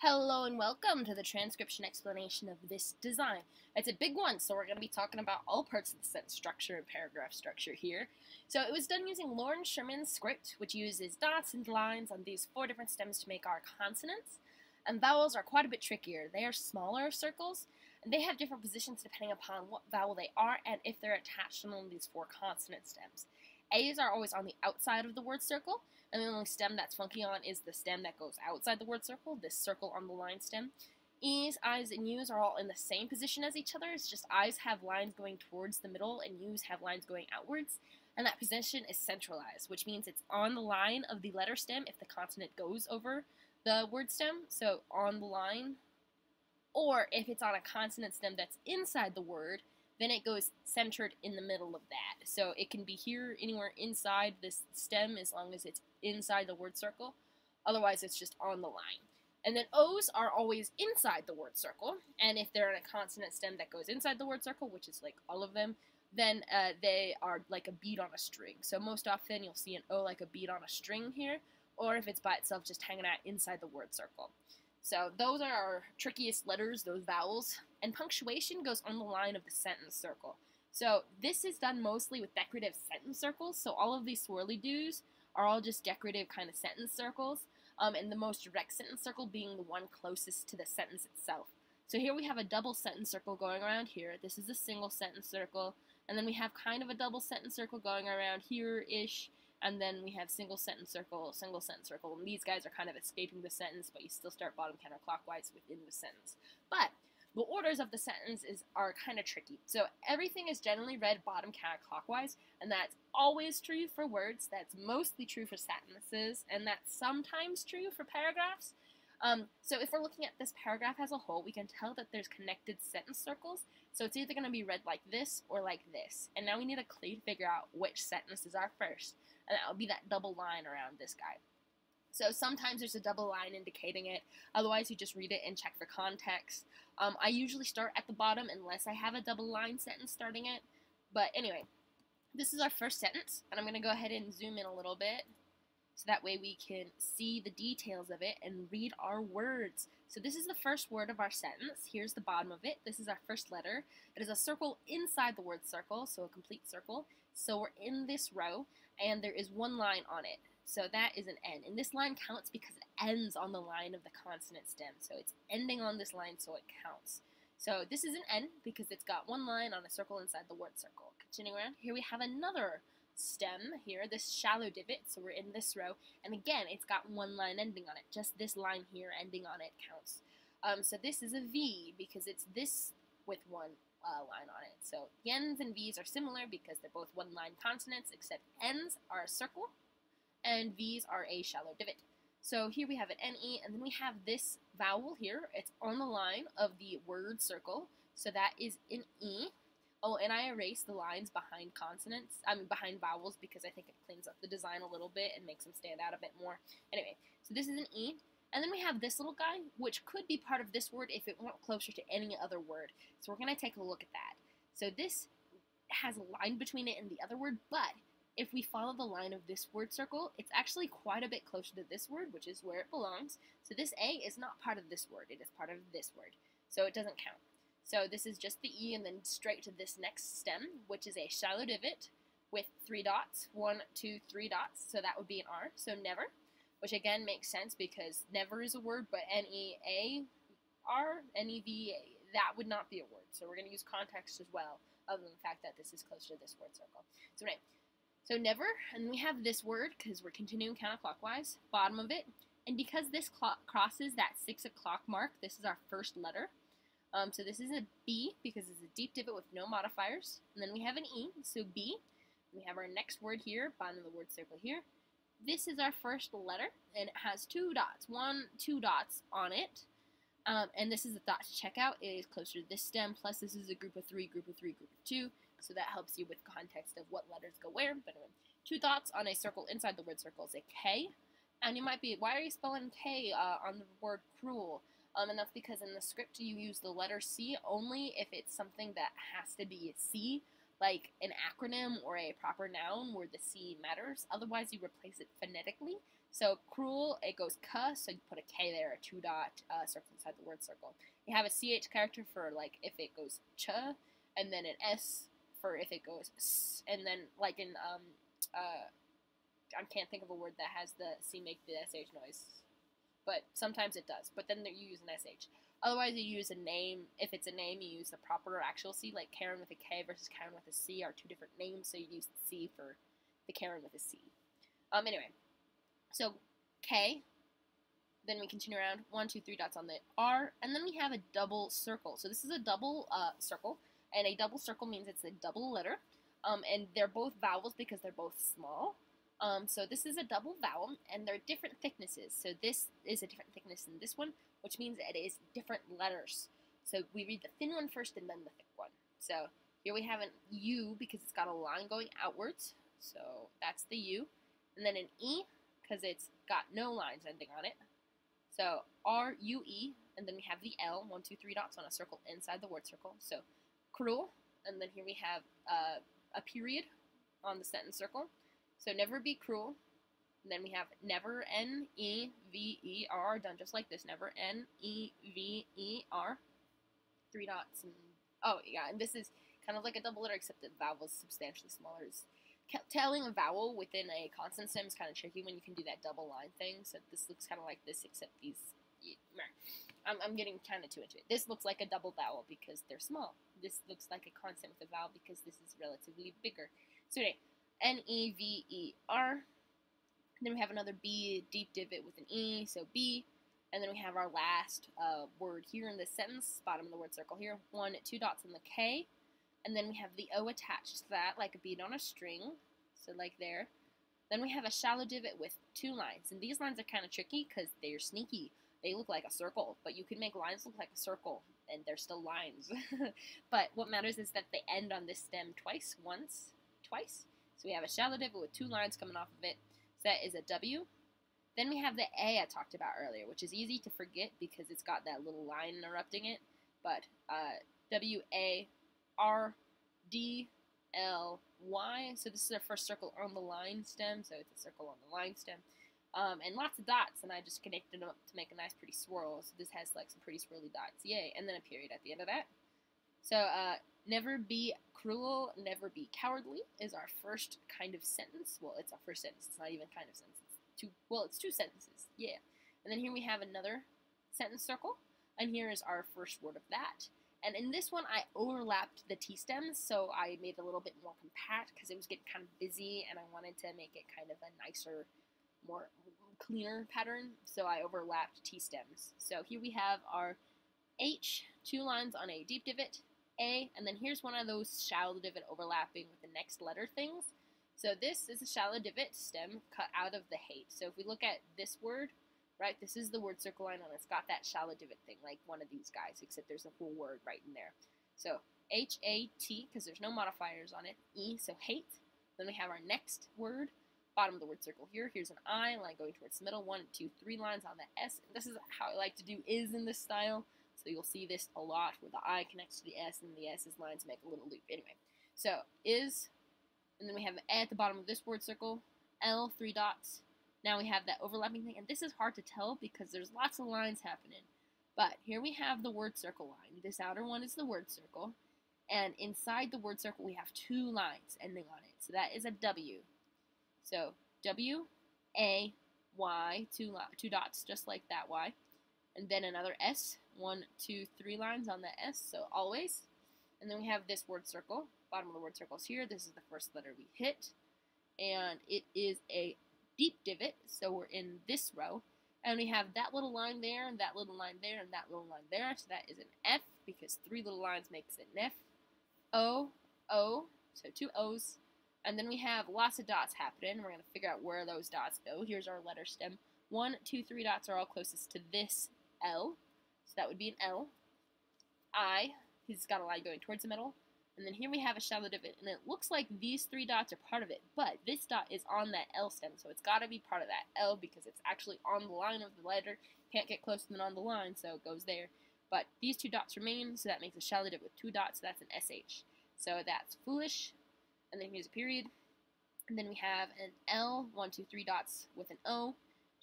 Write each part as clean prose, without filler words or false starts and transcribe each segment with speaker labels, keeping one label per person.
Speaker 1: Hello and welcome to the transcription explanation of this design. It's a big one, so we're going to be talking about all parts of the sentence structure and paragraph structure here. So it was done using Loren Sherman's script, which uses dots and lines on these 4 different stems to make our consonants. And vowels are quite a bit trickier. They are smaller circles, and they have different positions depending upon what vowel they are and if they're attached to one of these 4 consonant stems. A's are always on the outside of the word circle, and the only stem that's funky on is the stem that goes outside the word circle, this circle on the line stem. E's, I's, and U's are all in the same position as each other. It's just I's have lines going towards the middle and U's have lines going outwards, and that position is centralized, which means it's on the line of the letter stem if the consonant goes over the word stem, so on the line, or if it's on a consonant stem that's inside the word, then it goes centered in the middle of that. So it can be here, anywhere inside this stem, as long as it's inside the word circle. Otherwise, it's just on the line. And then O's are always inside the word circle, and if they're in a consonant stem that goes inside the word circle, which is like all of them, then they are like a bead on a string. So most often you'll see an O like a bead on a string here, or if it's by itself just hanging out inside the word circle. So those are our trickiest letters, those vowels, and punctuation goes on the line of the sentence circle. So this is done mostly with decorative sentence circles, so all of these swirly-doos are all just decorative kind of sentence circles, and the most direct sentence circle being the one closest to the sentence itself. So here we have a double sentence circle going around here. This is a single sentence circle, and then we have kind of a double sentence circle going around here-ish, and then we have single sentence circle, and these guys are kind of escaping the sentence, but you still start bottom counterclockwise within the sentence. But the orders of the sentences are kind of tricky. So everything is generally read bottom counterclockwise, and that's always true for words, that's mostly true for sentences, and that's sometimes true for paragraphs. So if we're looking at this paragraph as a whole, we can tell that there's connected sentence circles, so it's either going to be read like this or like this. And now we need a clue to figure out which sentences are first, and that would be that double line around this guy. So sometimes there's a double line indicating it, otherwise you just read it and check for context. I usually start at the bottom unless I have a double line sentence starting it, but anyway, this is our first sentence, and I'm going to go ahead and zoom in a little bit, so that way we can see the details of it and read our words. So this is the first word of our sentence. Here's the bottom of it. This is our first letter. It is a circle inside the word circle, so a complete circle. So we're in this row, and there is one line on it. So that is an N. And this line counts because it ends on the line of the consonant stem. So it's ending on this line, so it counts. So this is an N because it's got one line on a circle inside the word circle. Continuing around, here we have another stem here, this shallow divot, so we're in this row, and again it's got one line ending on it, just this line here ending on it counts. So this is a V because it's this with one line on it. So the N's and V's are similar because they're both one line consonants, except N's are a circle and V's are a shallow divot. So here we have an NE, and then we have this vowel here. It's on the line of the word circle, so that is an E. Oh, and I erased the lines behind behind vowels, because I think it cleans up the design a little bit and makes them stand out a bit more. Anyway, so this is an E. And then we have this little guy, which could be part of this word if it weren't closer to any other word. So we're going to take a look at that. So this has a line between it and the other word, but if we follow the line of this word circle, it's actually quite a bit closer to this word, which is where it belongs. So this A is not part of this word. It is part of this word. So it doesn't count. So this is just the E, and then straight to this next stem, which is a shallow divot with 3 dots. 1, 2, 3 dots. So that would be an R. So never, which again makes sense because never is a word, but N-E-A-R, N-E-V-A, that would not be a word. So we're going to use context as well, other than the fact that this is closer to this word circle. So anyway, so never, and we have this word because we're continuing counterclockwise, bottom of it, and because this crosses that 6 o'clock mark, this is our first letter. So this is a B because it's a deep divot with no modifiers. And then we have an E, so B. We have our next word here, bottom of the word circle here. This is our first letter, and it has 2 dots, 2 dots on it. And this is the dot to check out. It is closer to this stem, plus this is a group of 3, group of 3, group of 2. So that helps you with context of what letters go where. But anyway, 2 dots on a circle inside the word circle is a K. And you might be, why are you spelling K on the word cruel? And that's because in the script you use the letter C only if it's something that has to be a C, like an acronym or a proper noun where the C matters. Otherwise you replace it phonetically. So cruel, it goes k, so you put a k there, a 2-dot circle inside the word circle. You have a ch character for like if it goes ch, and then an s for if it goes s, and then like in I can't think of a word that has the c make the sh noise, but sometimes it does. But then you use an sh. Otherwise, you use a name. If it's a name, you use the proper actual C, like Karen with a K versus Karen with a C are two different names, so you use C for the Karen with a C. Anyway, so K, then we continue around, 1, 2, 3 dots on the R, and then we have a double circle. So this is a double circle, and a double circle means it's a double letter, and they're both vowels because they're both small. So this is a double vowel, and they're different thicknesses. So this is a different thickness than this one, which means it is different letters. So we read the thin one first and then the thick one. So here we have an U because it's got a line going outwards. So that's the U. And then an E because it's got no lines ending on it. So R-U-E, and then we have the L, 1, 2, 3 dots on a circle inside the word circle. So cruel, and then here we have a period on the sentence circle. So never be cruel. And then we have never, N-E-V-E-R, done just like this, never, N-E-V-E-R, 3 dots. And, oh, yeah, and this is kind of like a double letter, except the vowel is substantially smaller. Telling a vowel within a consonant stem is kind of tricky when you can do that double line thing. So this looks kind of like this, except these, I'm getting kind of too into it. This looks like a double vowel because they're small. This looks like a consonant with a vowel because this is relatively bigger. So anyway, N-E-V-E-R. Then we have another B, deep divot with an E, so B. And then we have our last word here in this sentence, bottom of the word circle here, 1, 2 dots on the K. And then we have the O attached to that, like a bead on a string, so like there. Then we have a shallow divot with 2 lines. And these lines are kind of tricky because they're sneaky. They look like a circle, but you can make lines look like a circle, and they're still lines. But what matters is that they end on this stem twice, once, twice. So we have a shallow divot with 2 lines coming off of it. So that is a W. Then we have the A I talked about earlier, which is easy to forget because it's got that little line interrupting it. But W-A-R-D-L-Y. So this is our first circle on the line stem. So it's a circle on the line stem. And lots of dots, and I just connected them up to make a nice pretty swirl. So this has like some pretty swirly dots. Yay. And then a period at the end of that. So never be cruel, never be cowardly is our first kind of sentence. Well, it's our first sentence. It's not even kind of sentence. It's 2 sentences. Yeah. And then here we have another sentence circle, and here is our first word of that. And in this one, I overlapped the T stems, so I made it a little bit more compact because it was getting kind of busy, and I wanted to make it kind of a nicer, more cleaner pattern. So I overlapped T stems. So here we have our H, 2 lines on a deep divot, A, and then here's one of those shallow divot overlapping with the next letter things. So this is a shallow divot stem cut out of the hate. So if we look at this word, right, this is the word circle line, and it's got that shallow divot thing, like one of these guys, except there's a full word right in there. So H-A-T, because there's no modifiers on it, E, so hate. Then we have our next word, bottom of the word circle here. Here's an I, line going towards the middle, 1, 2, 3 lines on the S. And this is how I like to do is in this style. So you'll see this a lot where the I connects to the S and the S's lines make a little loop. Anyway, so is, and then we have an A at the bottom of this word circle, L, 3 dots. Now we have that overlapping thing, and this is hard to tell because there's lots of lines happening. But here we have the word circle line. This outer one is the word circle, and inside the word circle we have 2 lines ending on it. So that is a W. So W, A, Y, 2 dots, just like that Y. And then another S, 1, 2, 3 lines on the S, so always. And then we have this word circle, bottom of the word circle is here. This is the first letter we hit, and it is a deep divot, so we're in this row. And we have that little line there, and that little line there, and that little line there, so that is an F, because 3 little lines makes it an F. O, O, so 2 O's. And then we have lots of dots happening. We're going to figure out where those dots go. Here's our letter stem. 1, 2, 3 dots are all closest to this L, so that would be an L. I, he's got a line going towards the middle. And then here we have a shallow divot, and it looks like these 3 dots are part of it, but this dot is on that L stem, so it's got to be part of that L because it's actually on the line of the letter. Can't get closer than on the line, so it goes there. But these 2 dots remain, so that makes a shallow divot with 2 dots, so that's an SH. So that's foolish. And then here's a period. And then we have an L, 1, 2, 3 dots with an O.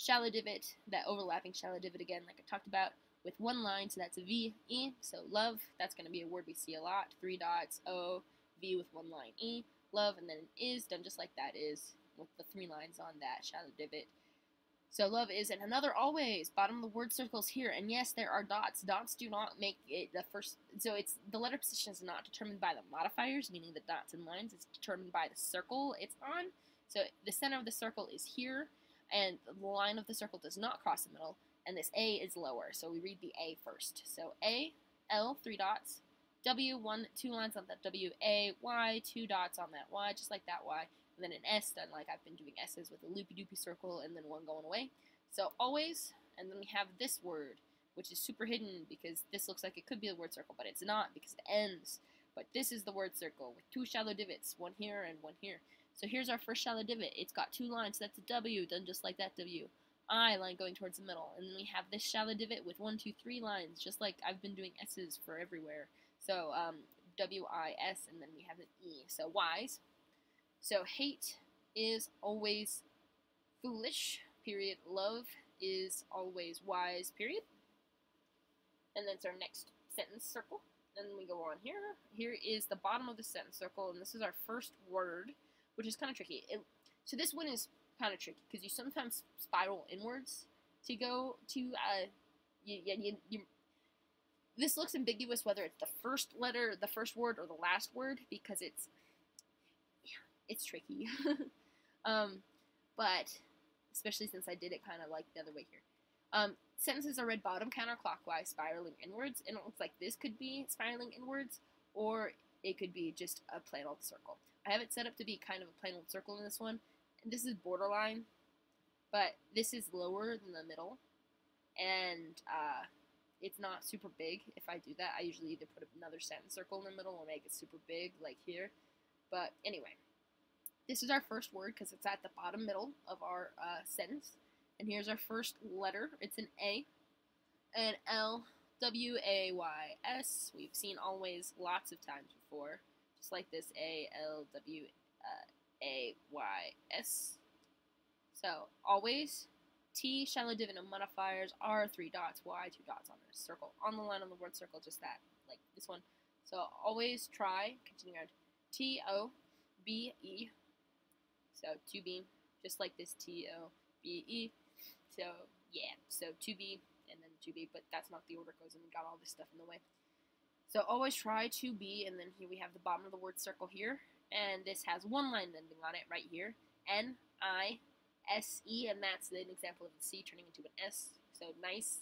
Speaker 1: shallow divot, that overlapping shallow divot again, like I talked about, with one line, so that's a V, E, so love, that's going to be a word we see a lot, 3 dots, O, V with one line, E, love, and then is, done just like that is, with the 3 lines on that shallow divot. So love is, and another always, bottom of the word circles here, and yes, there are dots. Dots do not make it the first, so it's, the letter position is not determined by the modifiers, meaning the dots and lines, it's determined by the circle it's on. So the center of the circle is here, and the line of the circle does not cross the middle, and this A is lower, so we read the A first. So A, L, 3 dots, W, 2 lines on that W, A, Y, 2 dots on that Y, just like that Y, and then an S done like I've been doing S's with a loopy-doopy circle, and then one going away. So always, and then we have this word, which is super hidden because this looks like it could be the word circle, but it's not because it ends. But this is the word circle with 2 shallow divots, one here and one here. So here's our first shallow divot. It's got 2 lines, so that's a W, done just like that W. I line going towards the middle, and then we have this shallow divot with 1, 2, 3 lines, just like I've been doing S's for everywhere. So W, I, S, and then we have an E. So Y's. So hate is always foolish, period. Love is always wise, period. And then it's our next sentence circle. And then we go on here. Here is the bottom of the sentence circle, and this is our first word, which is kind of tricky. So this one is kind of tricky because you sometimes spiral inwards to go to this looks ambiguous whether it's the first letter, the first word, or the last word because it's tricky. But especially since I did it kind of like the other way here. Sentences are read bottom counterclockwise, spiraling inwards, and it looks like this could be spiraling inwards, or it could be just a plain old circle. I have it set up to be kind of a plain old circle in this one. And this is borderline, but this is lower than the middle, and it's not super big. If I do that, I usually either put another sentence circle in the middle or make it super big, like here. But anyway, this is our first word because it's at the bottom middle of our sentence. And here's our first letter. It's an A, and L, W, A, Y, S. We've seen always lots of times before, just like this A, L, W, A, Y, S. So always, T, shallow divot and modifiers, R, 3 dots, Y, 2 dots on the circle. On the line on the word circle, just that, like this one. So always try, continue on, T, O, B, E. So to be, just like this T, O, B, E. So yeah, so to be, and then to be, but that's not the order it goes in. We got all this stuff in the way. So always try to be, and then here we have the bottom of the word circle here. And this has one line ending on it right here. N, I, S, E, and that's an example of the C turning into an S. So nice.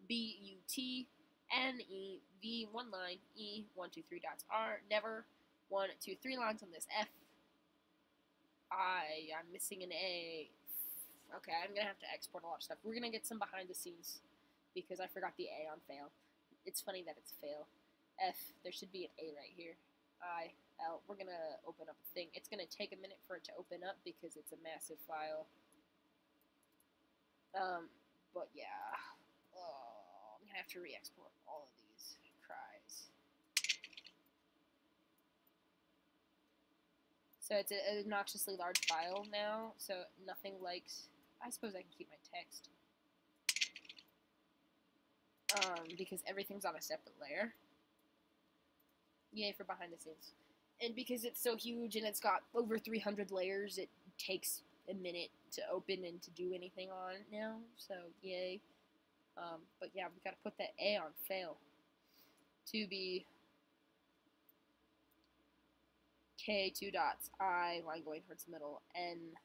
Speaker 1: B, U, T, N, E, V, one line, E, 1, 2, 3 dots, R, never, 1, 2, 3 lines on this F. I'm missing an A. Okay, I'm going to have to export a lot of stuff. We're going to get some behind the scenes because I forgot the A on fail. It's funny that it's fail. F, there should be an A right here. I, L, we're going to open up a thing. It's going to take a minute for it to open up because it's a massive file. But yeah. Oh, I'm going to have to re-export all of these cries. So it's an obnoxiously large file now, so nothing likes... I suppose I can keep my text. Because everything's on a separate layer. Yay for behind the scenes. And because it's so huge and it's got over 300 layers, it takes a minute to open and to do anything on it now, so yay. But yeah, we gotta put that A on fail. To be K, 2 dots, I, line going towards the middle, N,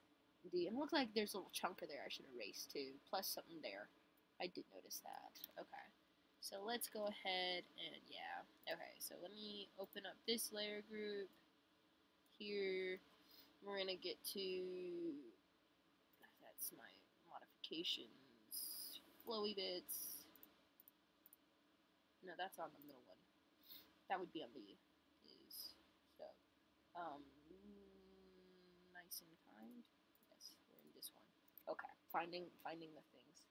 Speaker 1: D. And it looks like there's a little chunker there I should erase too, plus something there. I did notice that. Okay. So let's go ahead and, yeah. Okay, so let me open up this layer group. Here, we're going to get to, that's my modifications, flowy bits. No, that's on the middle one. That would be on the is. So, nice and kind. Yes, we're in this one. Okay, finding the things.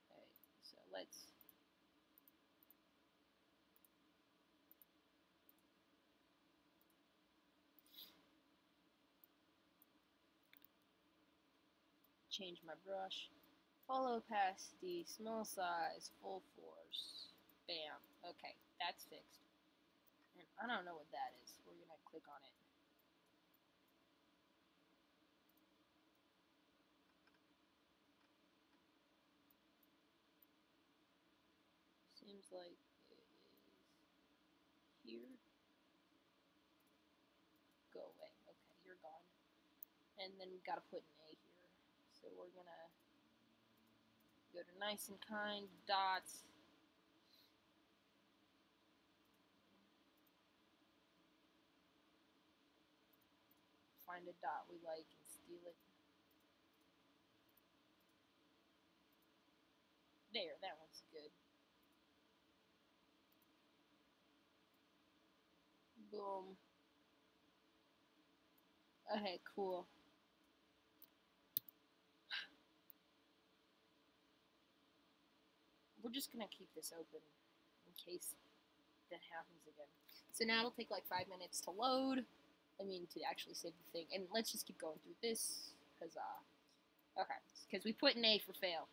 Speaker 1: Okay, so let's. change my brush. Follow opacity, small size, full force. Bam. Okay, that's fixed. And I don't know what that is. We're gonna click on it. Seems like it is here. Go away. Okay, you're gone. And then we gotta put an A here. So we're gonna go to nice and kind, dots. Find a dot we like and steal it. There, that one's good. Boom. Okay, cool. We're just gonna keep this open in case that happens again. So now it'll take like 5 minutes to load. I mean, to actually save the thing. And let's just keep going through this. Huzzah. Okay, because we put an A for fail.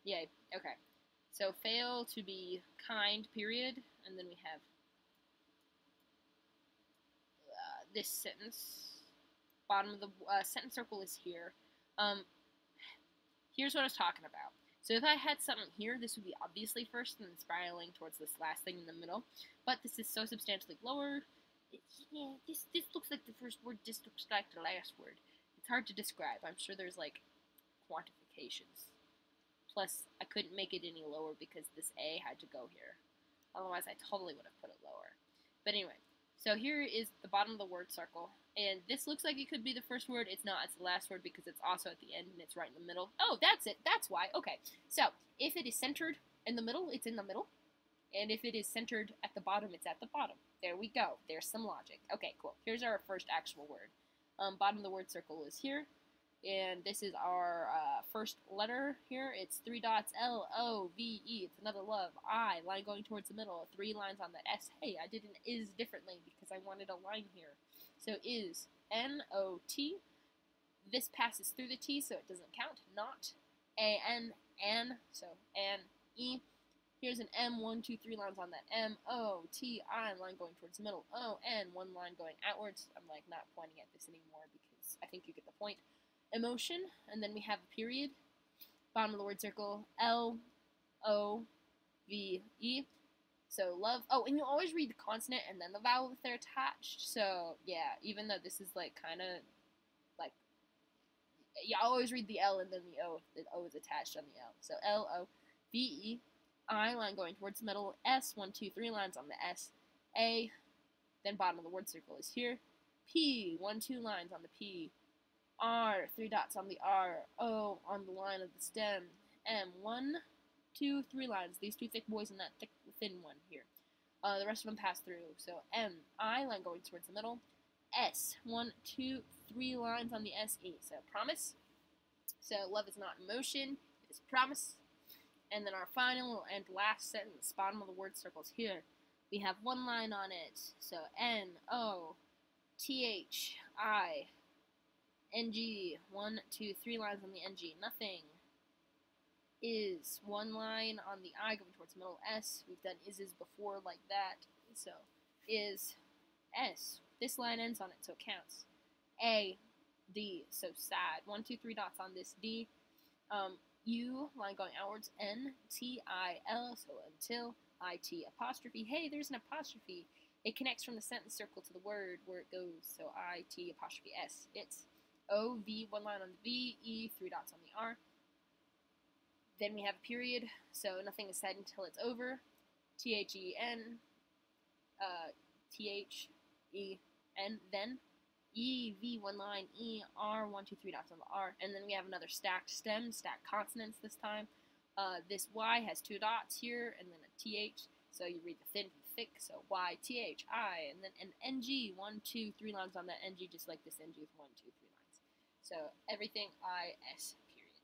Speaker 1: Yay. Okay. So fail to be kind, period. And then we have this sentence. Bottom of the sentence circle is here. Here's what I was talking about. So if I had something here, this would be obviously first and then spiraling towards this last thing in the middle. But this is so substantially lower. Yeah, this looks like the first word, this looks like the last word. It's hard to describe. I'm sure there's like quantifications. Plus, I couldn't make it any lower because this A had to go here. Otherwise, I totally would have put it lower. But anyway, so here is the bottom of the word circle. And this looks like it could be the first word. It's not. It's the last word because it's also at the end and it's right in the middle. Oh, that's it. That's why. Okay. So, if it is centered in the middle, it's in the middle. And if it is centered at the bottom, it's at the bottom. There we go. There's some logic. Okay, cool. Here's our first actual word. Bottom of the word circle is here. And this is our first letter here. It's 3 dots, L-O-V-E. It's another love. I, line going towards the middle. 3 lines on that S. Hey, I did an is differently because I wanted a line here. So is, N-O-T. This passes through the T, so it doesn't count. Not, A-N, N. So, N-E. Here's an M, 1, 2, 3 lines on that. M-O-T-I, line going towards the middle. O-N, 1 line going outwards. I'm like not pointing at this anymore because I think you get the point. Emotion, and then we have a period. Bottom of the word circle, L-O-V-E. So love. Oh, and you always read the consonant and then the vowel if they're attached. So yeah, even though this is like kind of like, you always read the L and then the O. The O is attached on the L. So L-O-V-E. I, line going towards the middle. S, 1, 2, 3 lines on the S. A, then bottom of the word circle is here. P, 1, 2 lines on the P. R, 3 dots on the R. O, on the line of the stem. M, 1, 2, 3 lines. These 2 thick boys and that thick, thin one here. The rest of them pass through. So M, I, line going towards the middle. S, 1, 2, 3 lines on the S-E. So promise. So love is not emotion, it is promise. And then our final and last sentence, bottom of the word circles here. We have 1 line on it. So N-O-T-H-I-N-G. 1, 2, 3 lines on the N-G. Nothing. Is 1 line on the I going towards the middle. S. We've done is before like that. So is S. This line ends on it, so it counts. A. D. So sad. 1, 2, 3 dots on this D. U, line going outwards, N-T-I-L, so until, I-T, apostrophe. Hey, there's an apostrophe. It connects from the sentence circle to the word where it goes, so I-T, apostrophe S. It's O-V, 1 line on the V, E, 3 dots on the R. Then we have a period, so nothing is said until it's over. T-H-E-N, T-H-E-N, then. E, V, 1 line, E, R, 1, 2, 3 dots on the R. And then we have another stacked stem, stacked consonants this time. This Y has 2 dots here, and then a TH. So you read the thin from the thick, so Y, TH, I, and then an NG, 1, 2, 3 lines on that NG, just like this NG with 1, 2, 3 lines. So everything I, S, period.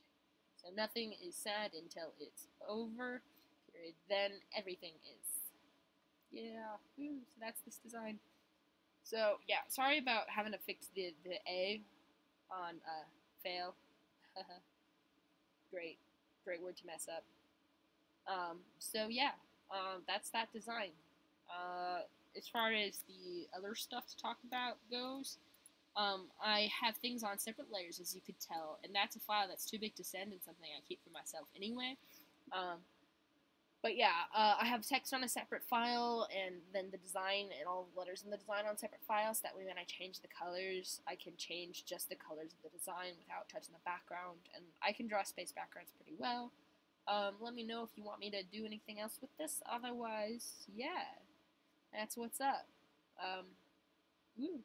Speaker 1: So nothing is said until it's over, period. Then everything is. Yeah, so that's this design. So, yeah, sorry about having to fix the A on fail. Great word to mess up. So yeah, that's that design. As far as the other stuff to talk about goes, I have things on separate layers, as you could tell, and that's a file that's too big to send and something I keep for myself anyway. But yeah, I have text on a separate file, and then the design and all the letters in the design on separate files. That way when I change the colors, I can change just the colors of the design without touching the background, and I can draw space backgrounds pretty well. Let me know if you want me to do anything else with this. Otherwise, yeah, that's what's up. Woo.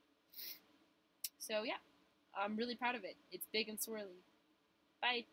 Speaker 1: So yeah, I'm really proud of it. It's big and swirly. Bye.